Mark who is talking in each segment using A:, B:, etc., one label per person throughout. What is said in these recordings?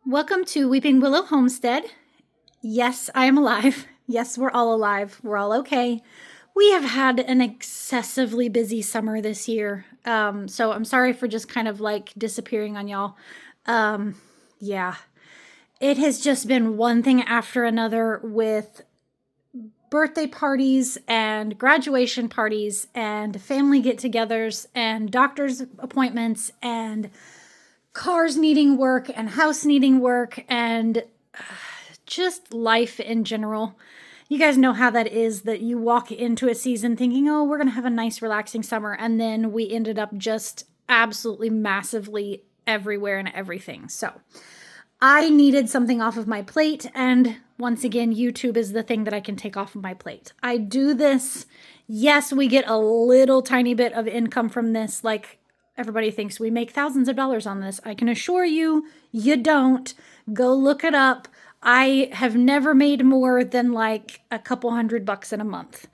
A: Welcome to Weeping Willow Homestead. Yes, I am alive. Yes, we're all alive. We're all okay. We have had an excessively busy summer this year. So I'm sorry for just kind of like disappearing on y'all. Yeah, it has just been one thing after another with birthday parties and graduation parties and family get-togethers and doctor's appointments and cars needing work and house needing work and just life in general. You guys know how that is, that you walk into a season thinking, oh, we're going to have a nice relaxing summer. And then we ended up just absolutely massively everywhere and everything. So I needed something off of my plate. And once again, YouTube is the thing that I can take off of my plate. I do this. Yes, we get a little tiny bit of income from this. Like everybody thinks we make thousands of dollars on this. I can assure you, you don't. Go look it up. I have never made more than like a couple $100 in a month.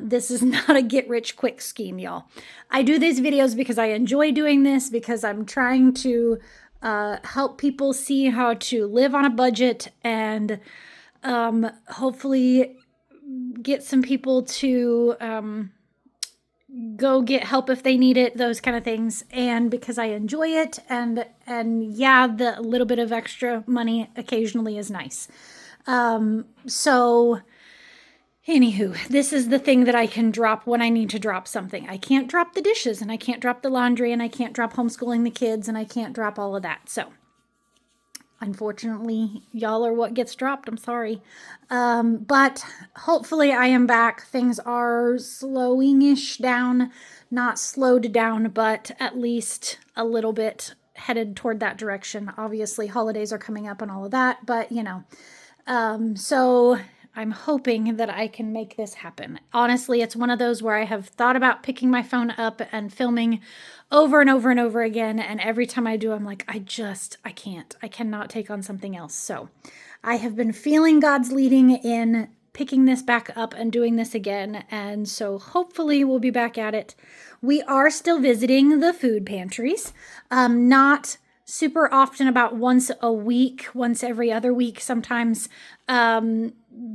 A: This is not a get rich quick scheme, y'all. I do these videos because I enjoy doing this, because I'm trying to help people see how to live on a budget and hopefully get some people to go get help if they need it, those kind of things. And because I enjoy it, and yeah, the little bit of extra money occasionally is nice. So anywho, this is the thing that I can drop when I need to drop something. I can't drop the dishes, and I can't drop the laundry, and I can't drop homeschooling the kids, and I can't drop all of that. So unfortunately, y'all are what gets dropped. I'm sorry. But hopefully I am back. Things are slowing-ish down, not slowed down, but at least a little bit headed toward that direction. Obviously, holidays are coming up and all of that, but you know, so I'm hoping that I can make this happen. Honestly, it's one of those where I have thought about picking my phone up and filming over and over and over again. And every time I do, I'm like, I can't. I cannot take on something else. So I have been feeling God's leading in picking this back up and doing this again. And so hopefully we'll be back at it. We are still visiting the food pantries. Not super often, about once a week, once every other week sometimes.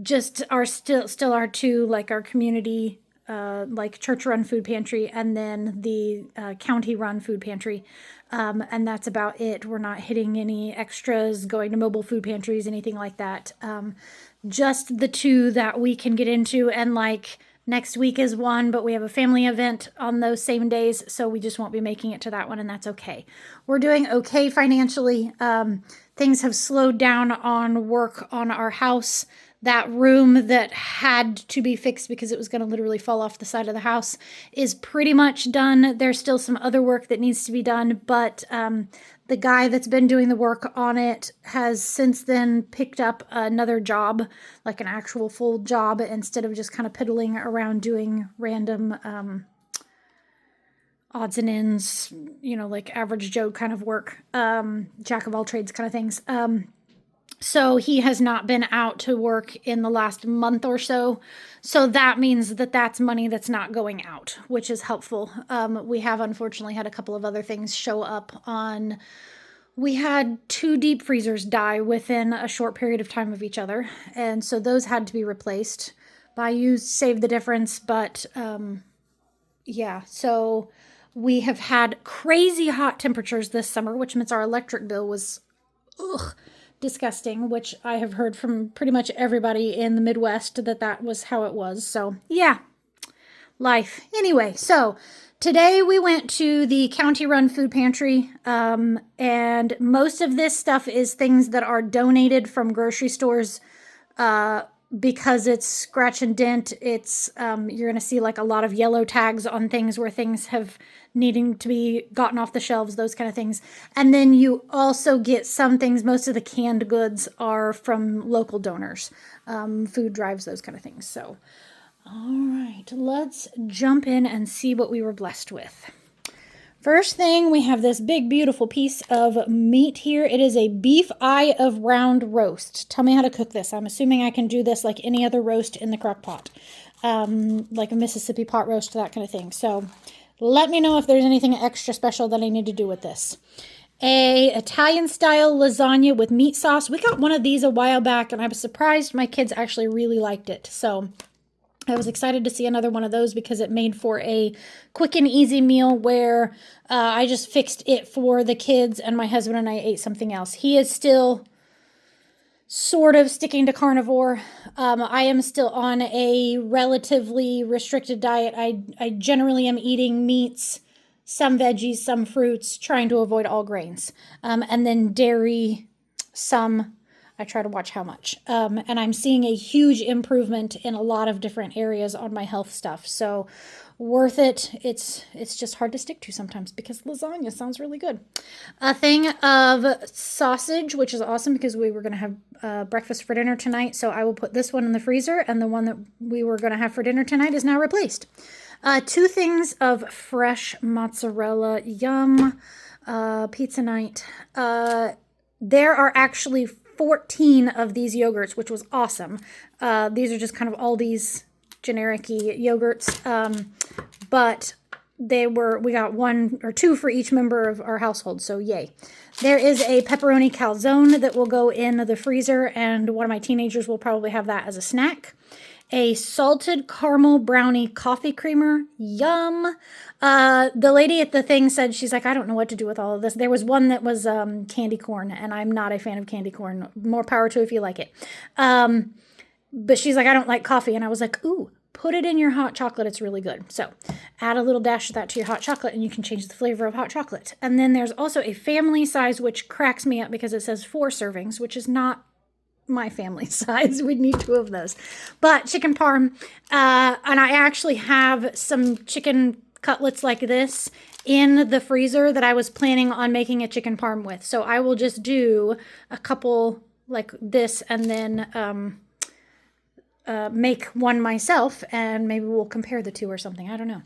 A: Just are still our two, like our community, like church-run food pantry, and then the county-run food pantry. And that's about it. We're not hitting any extras, going to mobile food pantries, anything like that. Just the two that we can get into, and like next week is one, but we have a family event on those same days, so we just won't be making it to that one, and that's okay. We're doing okay financially. Things have slowed down on work on our house. That room that had to be fixed because it was going to literally fall off the side of the house is pretty much done. There's still some other work that needs to be done, but the guy that's been doing the work on it has since then picked up another job, like an actual full job, instead of just kind of piddling around doing random odds and ends, you know, like average Joe kind of work, jack of all trades kind of things. So he has not been out to work in the last month or so. So that means that that's money that's not going out, which is helpful. We have unfortunately had a couple of other things show up on. We had 2 deep freezers die within a short period of time of each other. And so those had to be replaced. By you save the difference. But yeah, so we have had crazy hot temperatures this summer, which means our electric bill was disgusting, which I have heard from pretty much everybody in the Midwest that was how it was. So yeah, life. Anyway, so today we went to the county-run food pantry, and most of this stuff is things that are donated from grocery stores, because it's scratch and dent. It's you're going to see like a lot of yellow tags on things where things have needing to be gotten off the shelves, those kind of things. And then you also get some things. Most of the canned goods are from local donors, food drives, those kind of things. So, all right, let's jump in and see what we were blessed with. First thing, we have this big, beautiful piece of meat here. It is a beef eye of round roast. Tell me how to cook this. I'm assuming I can do this like any other roast in the crock pot, like a Mississippi pot roast, that kind of thing. So let me know if there's anything extra special that I need to do with this. a Italian style lasagna with meat sauce. We got one of these a while back and I was surprised my kids actually really liked it. So I was excited to see another one of those because it made for a quick and easy meal where I just fixed it for the kids and my husband and I ate something else. He is still sort of sticking to carnivore. I am still on a relatively restricted diet. I generally am eating meats, some veggies, some fruits, trying to avoid all grains. And then dairy, some. I try to watch how much. And I'm seeing a huge improvement in a lot of different areas on my health stuff. So worth it. It's just hard to stick to sometimes because lasagna sounds really good. A thing of sausage, which is awesome because we were going to have breakfast for dinner tonight. So I will put this one in the freezer, and the one that we were going to have for dinner tonight is now replaced. 2 things of fresh mozzarella. Yum. Pizza night. There are actually 14 of these yogurts, which was awesome. These are just kind of all these generic-y yogurts. But we got 1 or 2 for each member of our household, so yay. There is a pepperoni calzone that will go in the freezer, and one of my teenagers will probably have that as a snack. A salted caramel brownie coffee creamer. Yum. The lady at the thing said, she's like, I don't know what to do with all of this. There was one that was candy corn, and I'm not a fan of candy corn. More power to if you like it. But she's like, I don't like coffee. And I was like, ooh, put it in your hot chocolate. It's really good. So add a little dash of that to your hot chocolate, and you can change the flavor of hot chocolate. And then there's also a family size, which cracks me up because it says 4 servings, which is not my family size. We'd need 2 of those. But chicken parm, and I actually have some chicken cutlets like this in the freezer that I was planning on making a chicken parm with. So I will just do a couple like this and then make one myself, and maybe we'll compare the 2 or something. I don't know.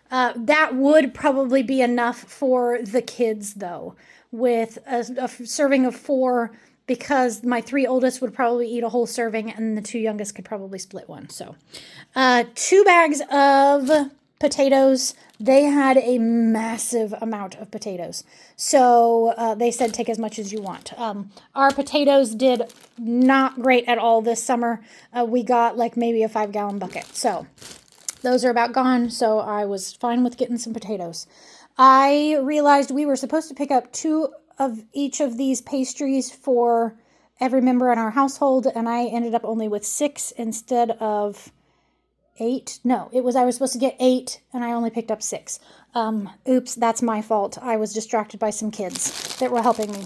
A: That would probably be enough for the kids, though, with a serving of 4, because my 3 oldest would probably eat a whole serving and the 2 youngest could probably split one. So 2 bags of potatoes. They had a massive amount of potatoes. So they said take as much as you want. Our potatoes did not great at all this summer. We got like maybe a 5-gallon bucket. So those are about gone. So I was fine with getting some potatoes. I realized we were supposed to pick up 2 of each of these pastries for every member in our household, and I ended up only with 6 instead of 8. No, I was supposed to get 8, and I only picked up 6. Oops, that's my fault. I was distracted by some kids that were helping me.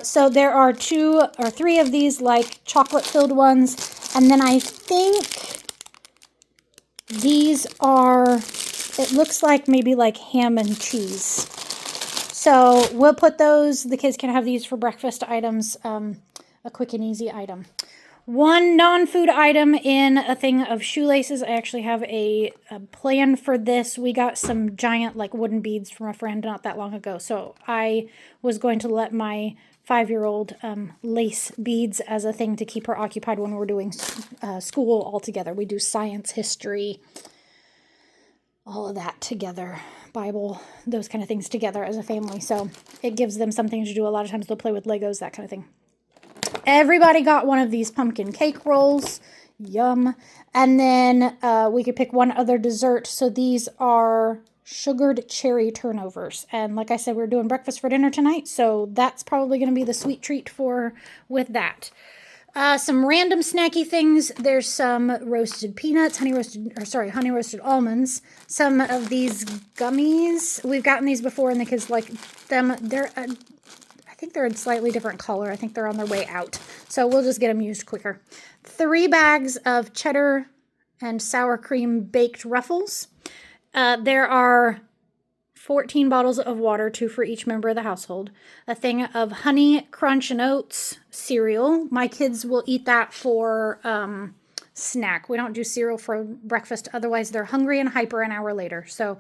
A: So there are 2 or 3 of these like chocolate-filled ones, and then I think these are, it looks like maybe like ham and cheese. So we'll put those, the kids can have these for breakfast items, a quick and easy item. One non-food item in a thing of shoelaces. I actually have a plan for this. We got some giant like wooden beads from a friend not that long ago. So I was going to let my 5-year-old lace beads as a thing to keep her occupied when we're doing school all together. We do science, history, all of that together, Bible, those kind of things together as a family. So it gives them something to do. A lot of times they'll play with Legos, that kind of thing. Everybody got one of these pumpkin cake rolls. Yum. And then we could pick one other dessert. So these are sugared cherry turnovers. And like I said, we're doing breakfast for dinner tonight. So that's probably going to be the sweet treat with that. Some random snacky things. There's some roasted peanuts, honey roasted almonds. Some of these gummies. We've gotten these before and the kids like them. I think they're in slightly different color. I think they're on their way out. So we'll just get them used quicker. 3 bags of cheddar and sour cream baked ruffles. There are 14 bottles of water, 2 for each member of the household. A thing of Honey Crunch and Oats cereal. My kids will eat that for snack. We don't do cereal for breakfast. Otherwise, they're hungry and hyper an hour later. So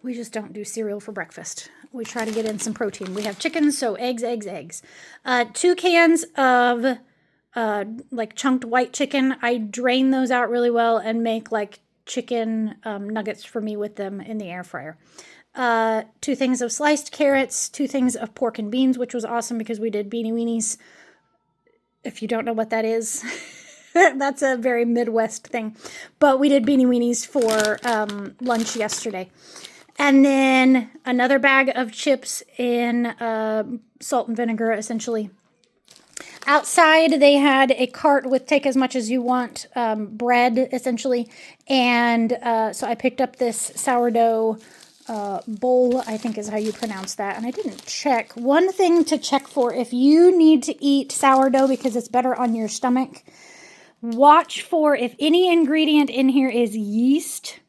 A: we just don't do cereal for breakfast. We try to get in some protein. We have chickens, so eggs. 2 cans of like chunked white chicken. I drain those out really well and make like chicken nuggets for me with them in the air fryer. 2 things of sliced carrots, 2 things of pork and beans, which was awesome because we did beanie weenies. If you don't know what that is, that's a very Midwest thing. But we did beanie weenies for lunch yesterday. And then another bag of chips in salt and vinegar, essentially. Outside, they had a cart with take as much as you want bread, essentially. And so I picked up this sourdough bowl, I think is how you pronounce that. And I didn't check. One thing to check for, if you need to eat sourdough because it's better on your stomach, watch for if any ingredient in here is yeast.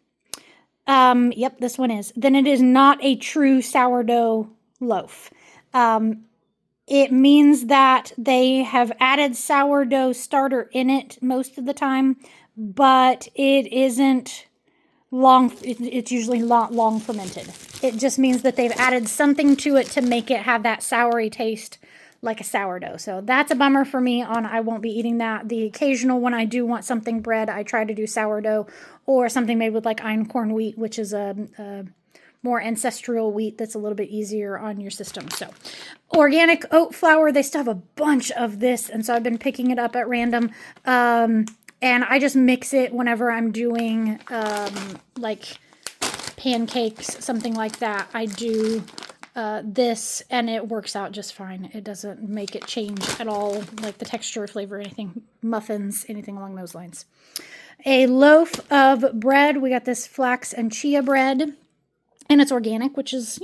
A: Yep, this one is. Then it is not a true sourdough loaf. It means that they have added sourdough starter in it most of the time, but it isn't long. It's usually not long fermented. It just means that they've added something to it to make it have that soury taste like a sourdough. So that's a bummer for me I won't be eating that. The occasional when I do want something bread, I try to do sourdough or something made with like einkorn wheat, which is a more ancestral wheat that's a little bit easier on your system. So organic oat flour, they still have a bunch of this. And so I've been picking it up at random. And I just mix it whenever I'm doing like pancakes, something like that. I do this and it works out just fine. It doesn't make it change at all, like the texture or flavor or anything, muffins, anything along those lines. A loaf of bread. We got this flax and chia bread, and it's organic, which is,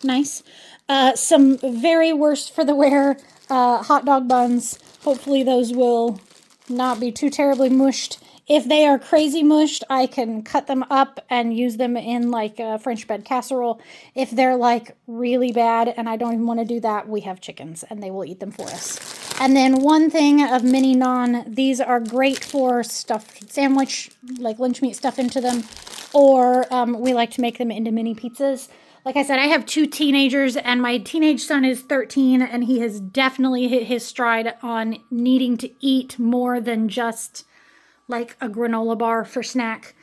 A: nice. Some very worse for the wear hot dog buns. Hopefully those will not be too terribly mushed. If they are crazy mushed, I can cut them up and use them in like a French bed casserole. If they're like really bad and I don't even want to do that, we have chickens and they will eat them for us. And then 1 thing of mini naan. These are great for stuffed sandwich, like lunch meat stuff into them. Or we like to make them into mini pizzas. Like I said, I have 2 teenagers and my teenage son is 13 and he has definitely hit his stride on needing to eat more than just like a granola bar for snack.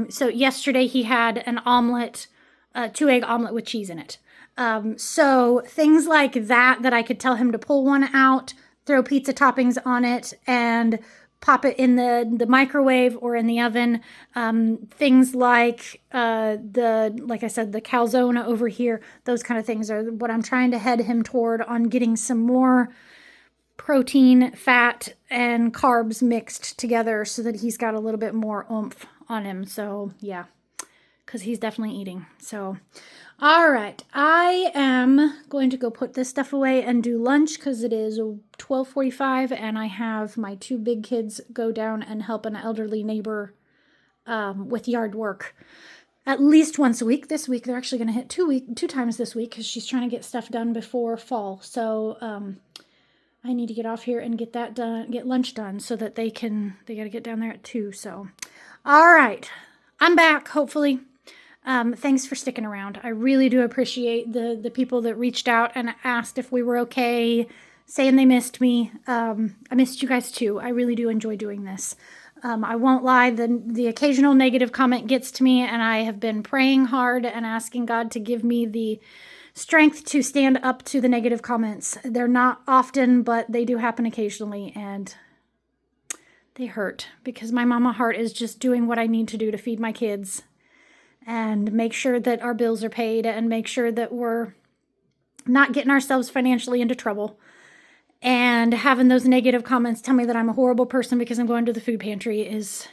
A: So yesterday he had an omelet, 2-egg omelet with cheese in it. So things like that I could tell him to pull one out, throw pizza toppings on it, and pop it in the microwave or in the oven. Things like like I said, the calzone over here, those kind of things are what I'm trying to head him toward on getting some more protein, fat, and carbs mixed together so that he's got a little bit more oomph on him. So yeah, because he's definitely eating. So all right, I am going to go put this stuff away and do lunch because it is 12:45 and I have my 2 big kids go down and help an elderly neighbor with yard work at least once a week. This week they're actually going to hit 2 times this week because she's trying to get stuff done before fall. So I need to get off here and get that done, get lunch done so that they got to get down there at 2. So, all right, I'm back, hopefully. Thanks for sticking around. I really do appreciate the people that reached out and asked if we were okay, saying they missed me. I missed you guys too. I really do enjoy doing this. I won't lie, the occasional negative comment gets to me, and I have been praying hard and asking God to give me the strength to stand up to the negative comments. They're not often, but they do happen occasionally, and they hurt because my mama heart is just doing what I need to do to feed my kids and make sure that our bills are paid and make sure that we're not getting ourselves financially into trouble. And having those negative comments tell me that I'm a horrible person because I'm going to the food pantry it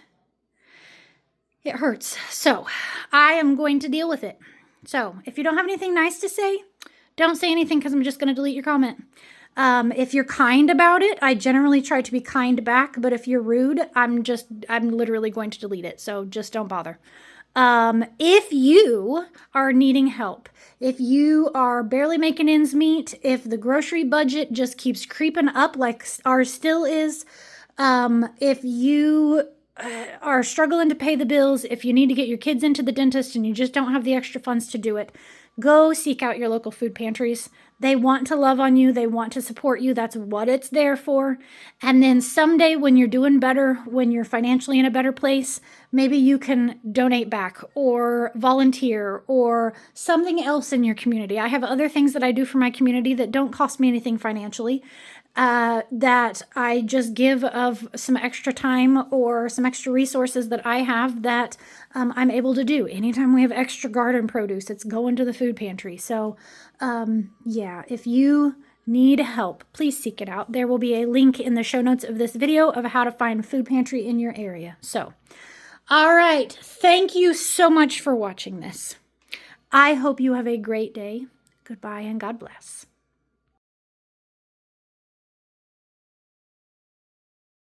A: hurts. So I am going to deal with it. So if you don't have anything nice to say, don't say anything because I'm just going to delete your comment. If you're kind about it, I generally try to be kind back. But if you're rude, I'm literally going to delete it. So just don't bother. If you are needing help, if you are barely making ends meet, if the grocery budget just keeps creeping up like ours still is, if you are struggling to pay the bills, if you need to get your kids into the dentist and you just don't have the extra funds to do it, go seek out your local food pantries. They want to love on you. They want to support you. That's what it's there for. And then someday when you're doing better, when you're financially in a better place, maybe you can donate back or volunteer or something else in your community. I have other things that I do for my community that don't cost me anything financially, that I just give of some extra time or some extra resources that I have that I'm able to do. Anytime we have extra garden produce, it's going to the food pantry. So yeah, if you need help, please seek it out. There will be a link in the show notes of this video of how to find a food pantry in your area. So, all right. Thank you so much for watching this. I hope you have a great day. Goodbye and God bless.